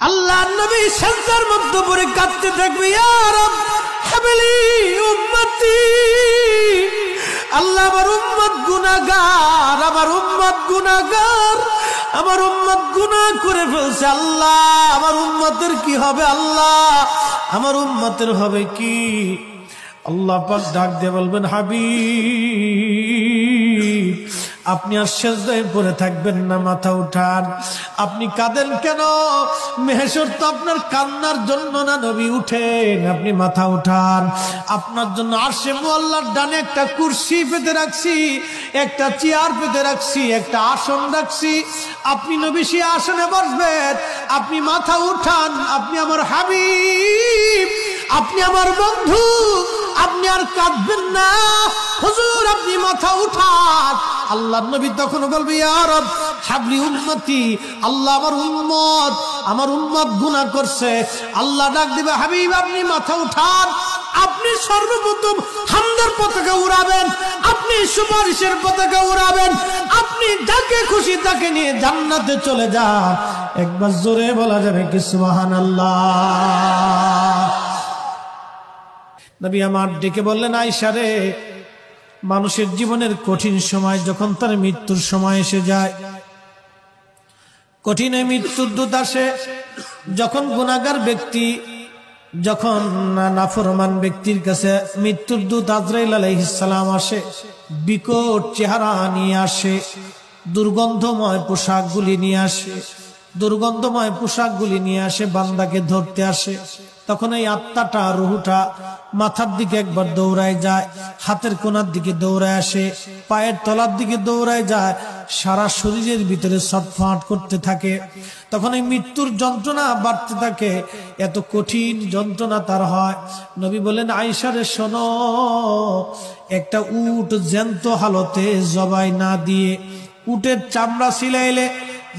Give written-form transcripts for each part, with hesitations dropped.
আল্লাহ নবী সিজদার মধ্যে পড়ে কাঁদতে থাকবে, ইয়া রব হাবলি উম্মতি, আল্লাহ আমার উম্মত গুনাহগার, আমার উম্মত গুনাহগার, আমার উম্মত গুনাহ করে ফেলছে। আল্লাহ আমার উম্মতের কি হবে? আল্লাহ আমার উম্মতের হবে কি? আল্লাহ পাক ডাক দিয়ে বলবেন, হাবিব আপনি আর সিজদায় পড়ে থাকবেন না, মাথা উঠান। আপনি কাঁদেন কেন? মেহশর তো আপনার কান্নার জন্য না নবী, উঠেন, আপনি মাথা উঠান। আপনার জন্য আরশে মুআল্লার ডানে একটা কুরসি পেতে রাখছি, একটা চেয়ার পেতে রাখছি, একটা আসন রাখছি। আপনি নবী সেই আসনে বসবেন। আপনি মাথা উঠান, আপনি আমার হাবিব, আপনি আমার বন্ধু, আপনি আর কাঁদবেন না। হুজুর আপনি মাথা উঠান। আল্লাহর নবী তখন বলবে, ইয়া রব হাবলি উম্মতি, আল্লাহ আমার উম্মত গুনাহ করছে। আল্লাহ ডাক দিবে, হাবিব আপনি মাথা উঠান। আপনি সর্বপ্রথম হামদের পতাকা উড়াবেন, আপনি সুপারিশের পতাকা উড়াবেন, আপনি যাকে খুশি তাকে নিয়ে জান্নাতে চলে যান। একবার জোরে বলা যাবে কি সুবহানাল্লাহ? নবী আমার ডেকে বললেন, আয়েশা রে, মানুষের জীবনের কঠিন সময় যখন তার মৃত্যুর সময় এসে যায়, কঠিন মৃত্যুর দূত আসে, যখন গুনাহগার ব্যক্তি, যখন নাফরমান ব্যক্তির কাছে মৃত্যুর দূত আজরাইল আলাইহিস সালাম আসে, বিকট চেহারা নিয়ে আসে, দুর্গন্ধময় পোশাকগুলি নিয়ে আসে, দুর্গন্ধময় পোশাকগুলি নিয়ে আসে, বান্দাকে ধরতে আসে। তখন এই আত্মাটা, রুহটা মাথার দিকে একবার দৌড়ায় যায়, হাতের কোনার দিকে দৌড়ায় আসে, পায়ের তলার দিকে দৌড়ায় যায়, সারা শরীরের ভিতরে ছটফট করতে থাকে। তখন এই মৃত্যুর যন্ত্রণা বাড়তে থাকে, এত কঠিন যন্ত্রণা তার হয়। নবী বলেন, আয়েশা রে শোনো, একটা উট জ্যান্ত হালতে জবাই না দিয়ে উটের চামড়া ছিলাইলে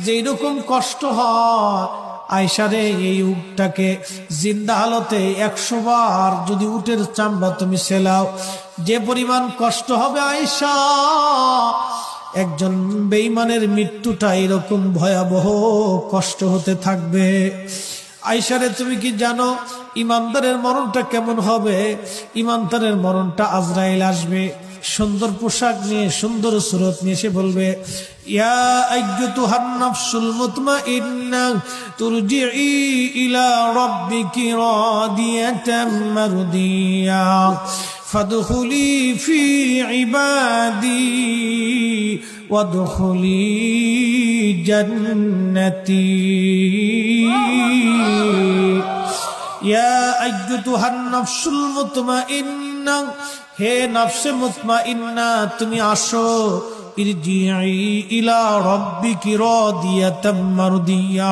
যেই রকম কষ্ট হয়, আয়েশা রে এই উটটাকে জিন্দা হালতে 100 বার যদি উটের চামড়া তুমি সেলাও, যে পরিমাণ কষ্ট হবে আয়েশা, একজন বেঈমানের মৃত্যুটা এরকম ভয়াবহ কষ্ট হতে থাকবে। আয়েশা রে তুমি কি জানো ইমানদারের মরণটা কেমন হবে? ইমানদারের মরণটা আজরাইল আসবে, সুন্দর পোশাক নিয়ে, সুন্দর সুরত নিয়ে এসে বলবে, ইয়া আইয়ুতুহান নাফসুল মুতমাইন্না তুরজিই ইলা রাব্বিকি রাদিয়াতাম মারদিয়া ফাদখুলি ফি ইবাদি ওয়াদখুলি জান্নাতি। ইয়া আইয়ুতুহান নাফসুল মুতমাইন্না, হে নফসে মুতমাইন্না তুমি আসো, ইরজিই ইলা রাব্বিকি রাদিয়াতাম মারদিয়া।